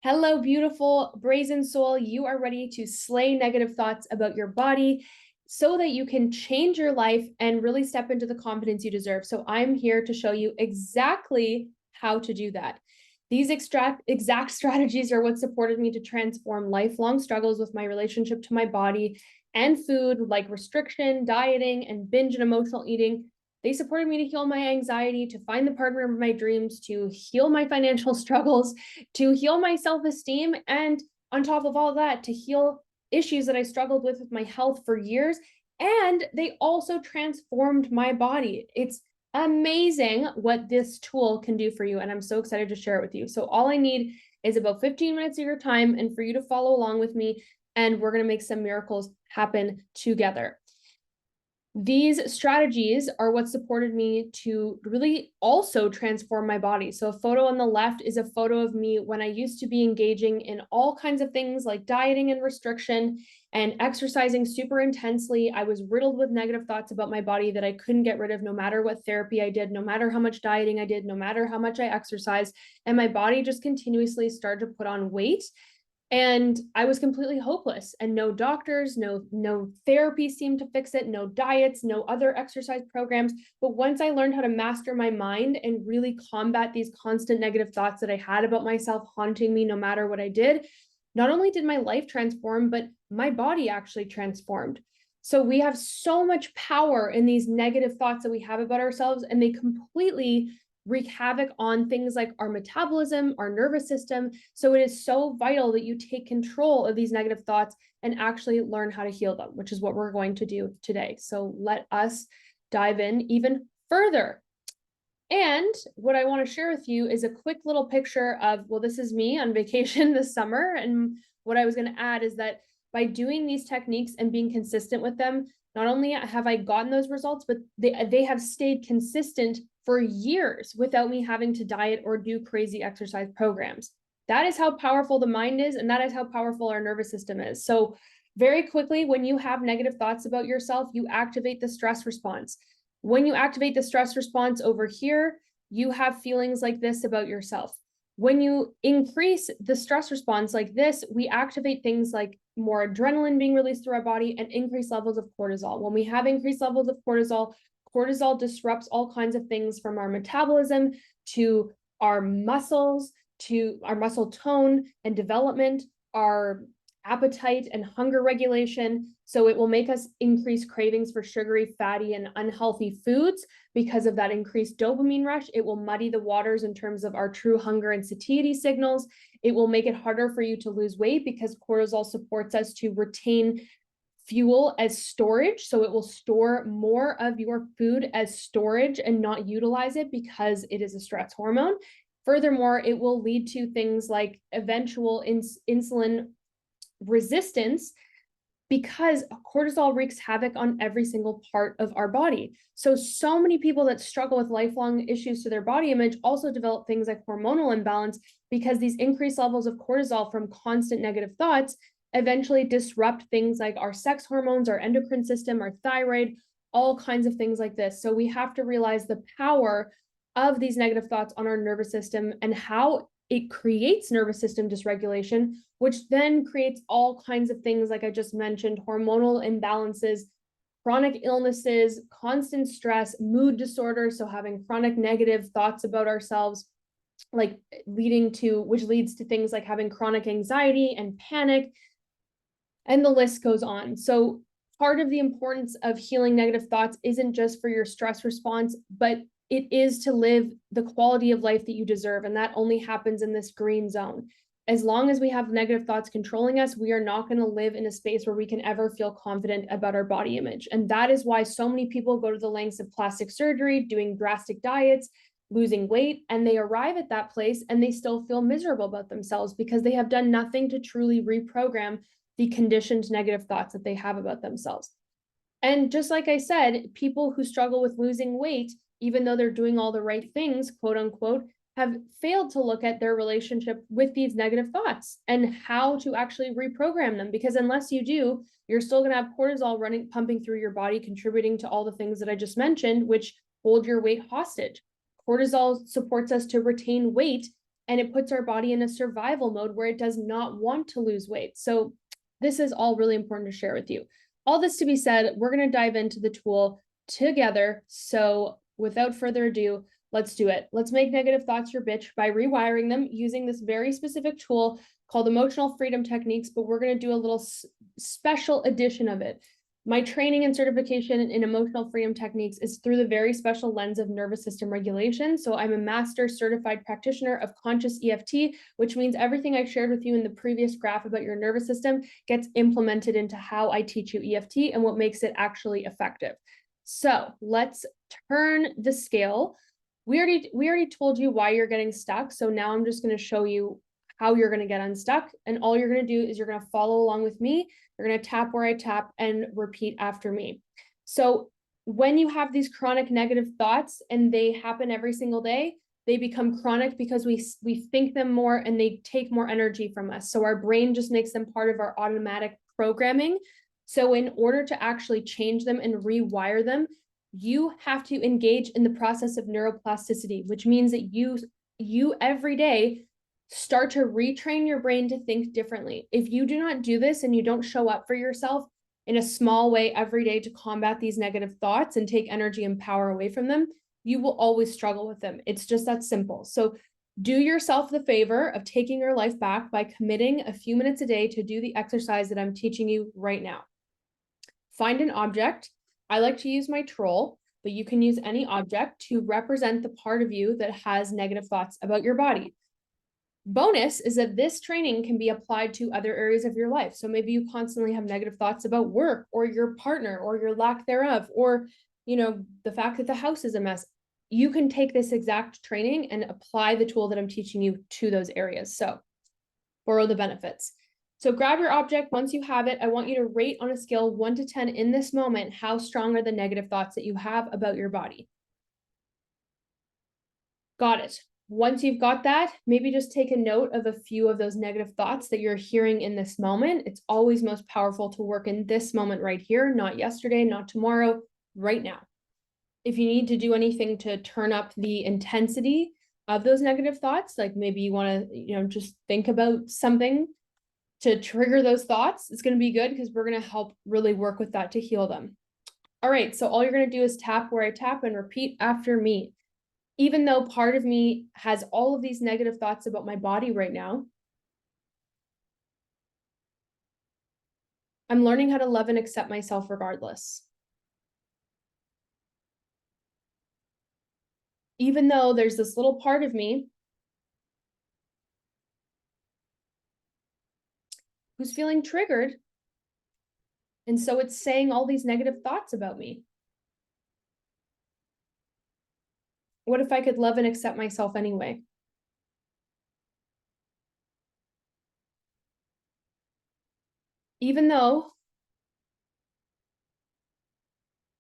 Hello, beautiful brazen soul. You are ready to slay negative thoughts about your body so that you can change your life and really step into the confidence you deserve. So, I'm here to show you exactly how to do that. These exact strategies are what supported me to transform lifelong struggles with my relationship to my body and food, like restriction, dieting, and binge and emotional eating. They supported me to heal my anxiety, to find the partner of my dreams, to heal my financial struggles, to heal my self-esteem, and on top of all that, to heal issues that I struggled with my health for years. And they also transformed my body. It's amazing what this tool can do for you, and I'm so excited to share it with you. So all I need is about 15 minutes of your time and for you to follow along with me, and we're going to make some miracles happen together. These strategies are what supported me to really also transform my body. So a photo on the left is a photo of me when I used to be engaging in all kinds of things like dieting and restriction and exercising super intensely. I was riddled with negative thoughts about my body that I couldn't get rid of no matter what therapy I did, no matter how much dieting I did, no matter how much I exercised. And my body just continuously started to put on weight. And I was completely hopeless, and no doctors, no therapy seemed to fix it, no diets, no other exercise programs. But once I learned how to master my mind and really combat these constant negative thoughts that I had about myself haunting me no matter what I did, not only did my life transform, but my body actually transformed. So we have so much power in these negative thoughts that we have about ourselves, and they completely wreak havoc on things like our metabolism, our nervous system. So it is so vital that you take control of these negative thoughts and actually learn how to heal them, which is what we're going to do today. So let us dive in even further. And what I want to share with you is a quick little picture of, well, this is me on vacation this summer. And what I was going to add is that by doing these techniques and being consistent with them, not only have I gotten those results, but they have stayed consistent for years without me having to diet or do crazy exercise programs. That is how powerful the mind is, and that is how powerful our nervous system is. So very quickly, when you have negative thoughts about yourself, you activate the stress response. When you activate the stress response over here, you have feelings like this about yourself. When you increase the stress response like this, we activate things like more adrenaline being released through our body and increased levels of cortisol. When we have increased levels of cortisol, cortisol disrupts all kinds of things from our metabolism to our muscles, to our muscle tone and development, our appetite and hunger regulation. So it will make us increase cravings for sugary, fatty, and unhealthy foods because of that increased dopamine rush. It will muddy the waters in terms of our true hunger and satiety signals. It will make it harder for you to lose weight because cortisol supports us to retain fuel as storage. So it will store more of your food as storage and not utilize it because it is a stress hormone. Furthermore, it will lead to things like eventual insulin resistance because cortisol wreaks havoc on every single part of our body. So many people that struggle with lifelong issues to their body image also develop things like hormonal imbalance because these increased levels of cortisol from constant negative thoughts eventually disrupt things like our sex hormones, our endocrine system, our thyroid, all kinds of things like this. So we have to realize the power of these negative thoughts on our nervous system and how it creates nervous system dysregulation, which then creates all kinds of things like I just mentioned, hormonal imbalances, chronic illnesses, constant stress, mood disorders. So having chronic negative thoughts about ourselves, like which leads to things like having chronic anxiety and panic, and the list goes on. So part of the importance of healing negative thoughts isn't just for your stress response, but it is to live the quality of life that you deserve. And that only happens in this green zone. As long as we have negative thoughts controlling us, we are not going to live in a space where we can ever feel confident about our body image. And that is why so many people go to the lengths of plastic surgery, doing drastic diets, losing weight, and they arrive at that place and they still feel miserable about themselves because they have done nothing to truly reprogram the conditioned negative thoughts that they have about themselves. And just like I said, people who struggle with losing weight, even though they're doing all the right things, quote unquote, have failed to look at their relationship with these negative thoughts and how to actually reprogram them. Because unless you do, you're still going to have cortisol pumping through your body, contributing to all the things that I just mentioned, which hold your weight hostage. Cortisol supports us to retain weight and it puts our body in a survival mode where it does not want to lose weight. So this is all really important to share with you. All this to be said, we're going to dive into the tool together. So without further ado, let's do it. Let's make negative thoughts your bitch by rewiring them using this very specific tool called emotional freedom techniques, but we're going to do a little special edition of it. My training and certification in emotional freedom techniques is through the very special lens of nervous system regulation. So I'm a master certified practitioner of conscious EFT, which means everything I shared with you in the previous graph about your nervous system gets implemented into how I teach you EFT and what makes it actually effective. So let's turn the scale. We already told you why you're getting stuck. So now I'm just going to show you how you're going to get unstuck. And all you're going to do is you're going to follow along with me. You're going to tap where I tap and repeat after me. So when you have these chronic negative thoughts and they happen every single day, they become chronic because we think them more and they take more energy from us. So our brain just makes them part of our automatic programming. So in order to actually change them and rewire them, you have to engage in the process of neuroplasticity, which means that you every day start to retrain your brain to think differently. If you do not do this and you don't show up for yourself in a small way every day to combat these negative thoughts and take energy and power away from them, you will always struggle with them. It's just that simple. So do yourself the favor of taking your life back by committing a few minutes a day to do the exercise that I'm teaching you right now. Find an object. I like to use my troll, but you can use any object to represent the part of you that has negative thoughts about your body. Bonus is that this training can be applied to other areas of your life. So maybe you constantly have negative thoughts about work or your partner or your lack thereof, or, the fact that the house is a mess. You can take this exact training and apply the tool that I'm teaching you to those areas. So borrow the benefits. So grab your object. Once you have it, I want you to rate on a scale 1 to 10 in this moment, how strong are the negative thoughts that you have about your body? Got it. Once you've got that, maybe just take a note of a few of those negative thoughts that you're hearing in this moment. It's always most powerful to work in this moment right here, not yesterday, not tomorrow, right now. If you need to do anything to turn up the intensity of those negative thoughts, like maybe you want to, just think about something to trigger those thoughts, it's going to be good because we're going to help really work with that to heal them. All right, so all you're going to do is tap where I tap and repeat after me. Even though part of me has all of these negative thoughts about my body right now, I'm learning how to love and accept myself regardless. Even though there's this little part of me who's feeling triggered, and so it's saying all these negative thoughts about me. What if I could love and accept myself anyway? Even though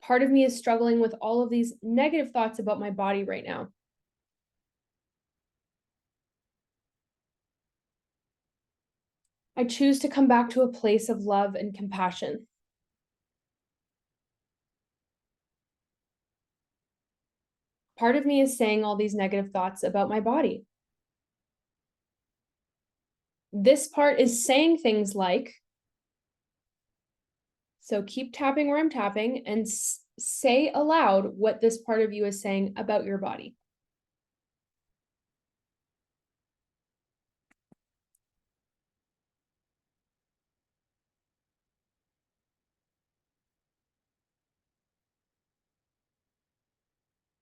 part of me is struggling with all of these negative thoughts about my body right now. I choose to come back to a place of love and compassion. Part of me is saying all these negative thoughts about my body. This part is saying things like, so keep tapping where I'm tapping and say aloud what this part of you is saying about your body.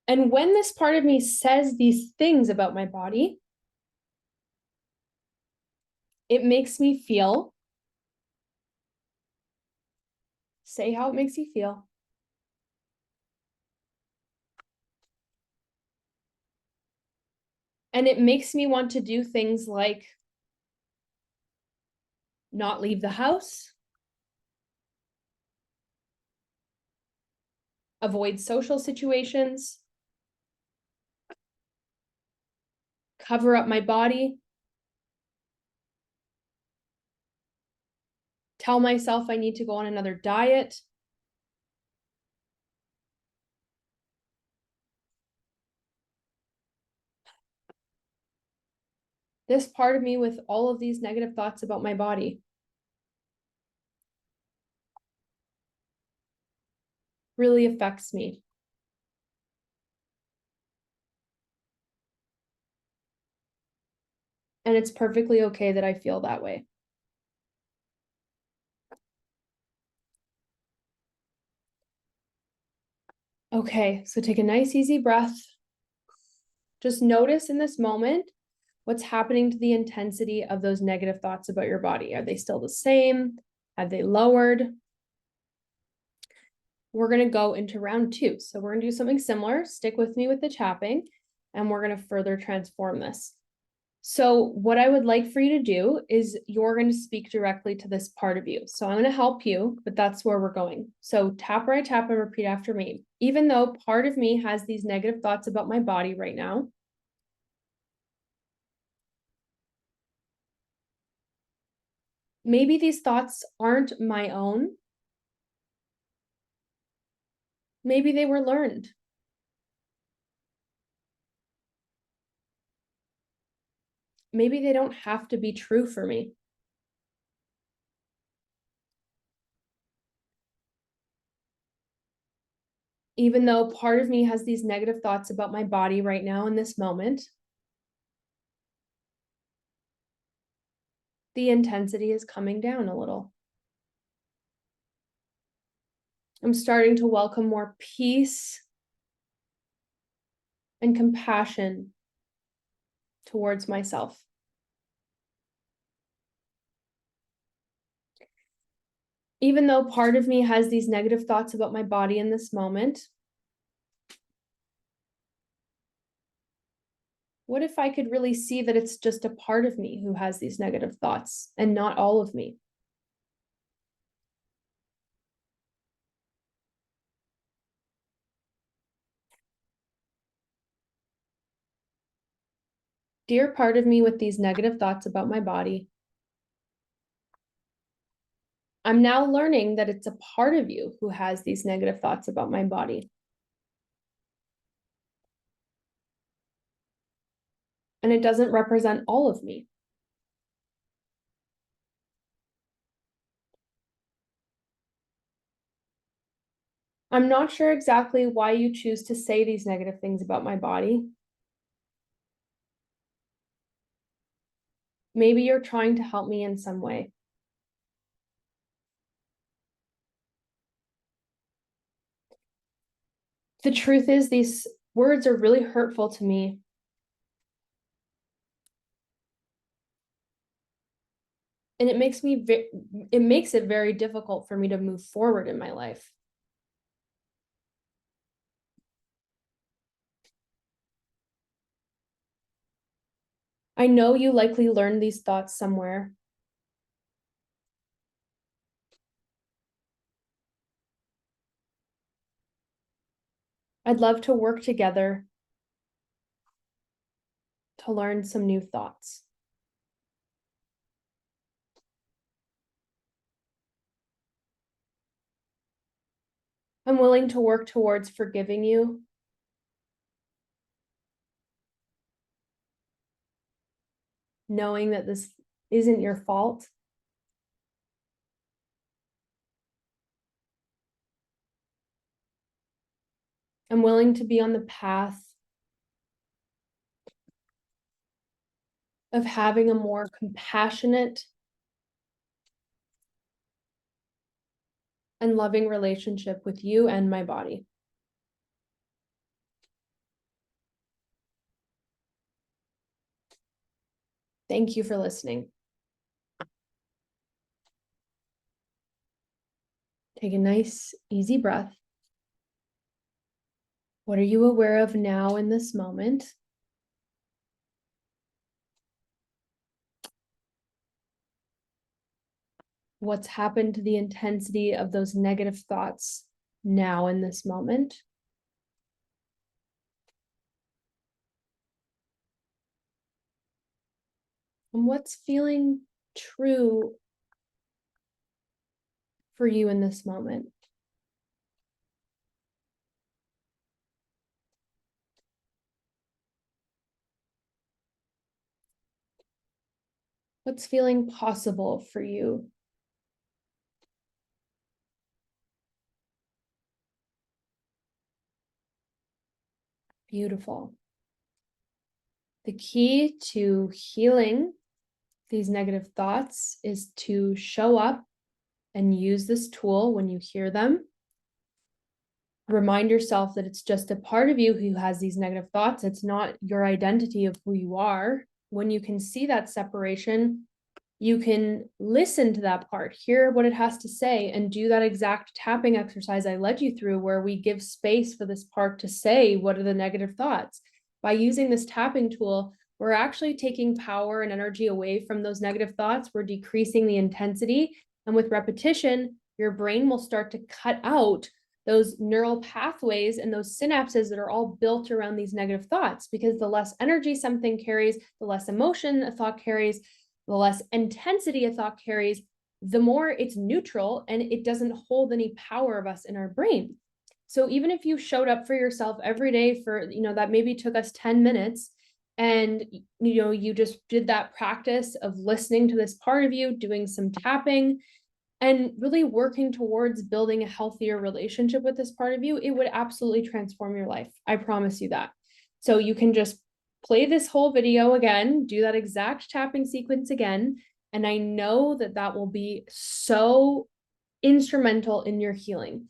And when this part of me says these things about my body, it makes me feel. Say how it makes you feel. And it makes me want to do things like not leave the house, avoid social situations, cover up my body, tell myself I need to go on another diet. This part of me with all of these negative thoughts about my body really affects me. And it's perfectly okay that I feel that way. Okay, so take a nice, easy breath. Just notice in this moment what's happening to the intensity of those negative thoughts about your body. Are they still the same? Have they lowered? We're going to go into round 2. So we're going to do something similar. Stick with me with the tapping, and we're going to further transform this. So what I would like for you to do is you're going to speak directly to this part of you. So I'm going to help you, but that's where we're going. So tap where I tap and repeat after me. Even though part of me has these negative thoughts about my body right now, maybe these thoughts aren't my own. Maybe they were learned. Maybe they don't have to be true for me. Even though part of me has these negative thoughts about my body right now in this moment, the intensity is coming down a little. I'm starting to welcome more peace and compassion towards myself. Even though part of me has these negative thoughts about my body in this moment, what if I could really see that it's just a part of me who has these negative thoughts and not all of me? Dear part of me with these negative thoughts about my body, I'm now learning that it's a part of you who has these negative thoughts about my body. And it doesn't represent all of me. I'm not sure exactly why you choose to say these negative things about my body. Maybe you're trying to help me in some way. The truth is, these words are really hurtful to me. And it makes it very difficult for me to move forward in my life. I know you likely learned these thoughts somewhere. I'd love to work together to learn some new thoughts. I'm willing to work towards forgiving you, knowing that this isn't your fault. I'm willing to be on the path of having a more compassionate and loving relationship with you and my body. Thank you for listening. Take a nice, easy breath. What are you aware of now in this moment? What's happened to the intensity of those negative thoughts now in this moment? And what's feeling true for you in this moment? What's feeling possible for you? Beautiful. The key to healing these negative thoughts is to show up and use this tool when you hear them. Remind yourself that it's just a part of you who has these negative thoughts. It's not your identity of who you are. When you can see that separation, you can listen to that part, hear what it has to say, and do that exact tapping exercise I led you through, where we give space for this part to say, what are the negative thoughts? By using this tapping tool, we're actually taking power and energy away from those negative thoughts. We're decreasing the intensity. And with repetition, your brain will start to cut out those neural pathways and those synapses that are all built around these negative thoughts, because the less energy something carries, the less emotion a thought carries, the less intensity a thought carries, the more it's neutral and it doesn't hold any power of us in our brain. So even if you showed up for yourself every day for, that maybe took us 10 minutes, and, you just did that practice of listening to this part of you, doing some tapping, and really working towards building a healthier relationship with this part of you, it would absolutely transform your life. I promise you that. So you can just play this whole video again, do that exact tapping sequence again, and I know that that will be so instrumental in your healing.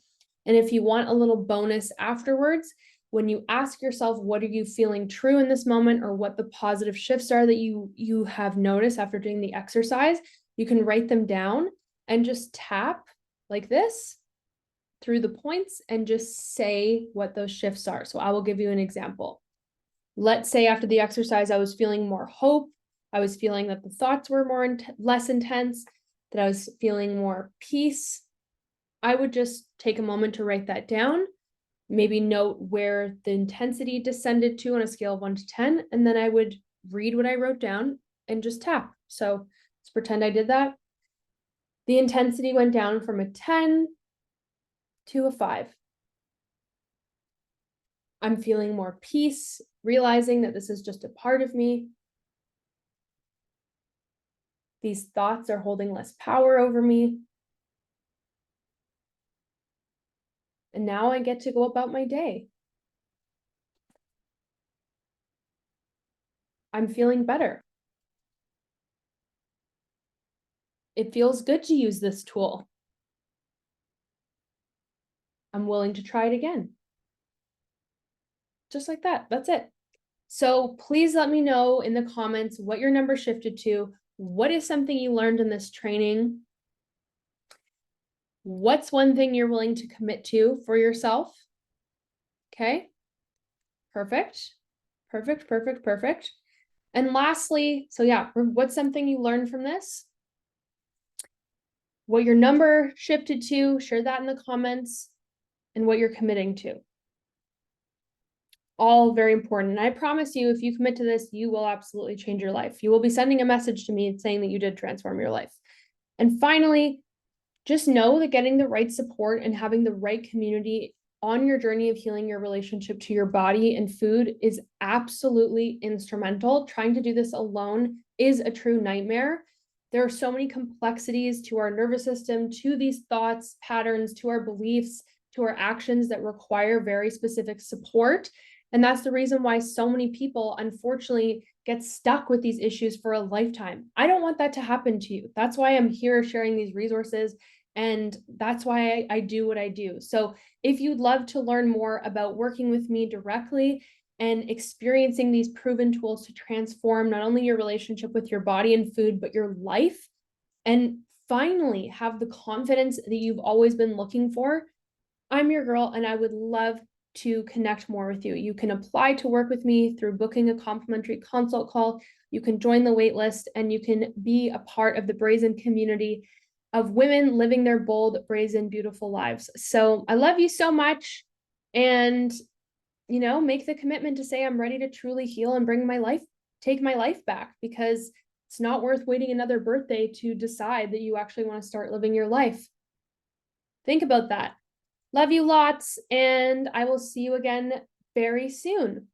And if you want a little bonus afterwards, when you ask yourself, what are you feeling true in this moment, or what the positive shifts are that you have noticed after doing the exercise, you can write them down and just tap like this through the points and just say what those shifts are. So I will give you an example. Let's say after the exercise, I was feeling more hope. I was feeling that the thoughts were less intense, that I was feeling more peace. I would just take a moment to write that down, maybe note where the intensity descended to on a scale of 1 to 10, and then I would read what I wrote down and just tap. So let's pretend I did that. The intensity went down from a 10 to a 5. I'm feeling more peace, realizing that this is just a part of me. These thoughts are holding less power over me. And now I get to go about my day. I'm feeling better. It feels good to use this tool. I'm willing to try it again. Just like that. That's it. So please let me know in the comments what your number shifted to. What is something you learned in this training? What's one thing you're willing to commit to for yourself? Okay. Perfect. Perfect, perfect, perfect. And lastly, so yeah, what's something you learned from this? What your number shifted to, share that in the comments, and what you're committing to. All very important. And I promise you, if you commit to this, you will absolutely change your life. You will be sending a message to me saying that you did transform your life. And finally, just know that getting the right support and having the right community on your journey of healing your relationship to your body and food is absolutely instrumental. Trying to do this alone is a true nightmare. There are so many complexities to our nervous system, to these thoughts, patterns, to our beliefs, to our actions that require very specific support. And that's the reason why so many people, unfortunately, get stuck with these issues for a lifetime. I don't want that to happen to you. That's why I'm here sharing these resources. And that's why I do what I do. So if you'd love to learn more about working with me directly and experiencing these proven tools to transform not only your relationship with your body and food, but your life, and finally have the confidence that you've always been looking for, I'm your girl, and I would love to connect more with you. You can apply to work with me through booking a complimentary consult call. You can join the waitlist, and you can be a part of the Brazen community of women living their bold, brazen, beautiful lives. So I love you so much. And, make the commitment to say, I'm ready to truly heal and take my life back, because it's not worth waiting another birthday to decide that you actually want to start living your life. Think about that. Love you lots, and I will see you again very soon.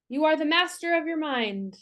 You are the master of your mind.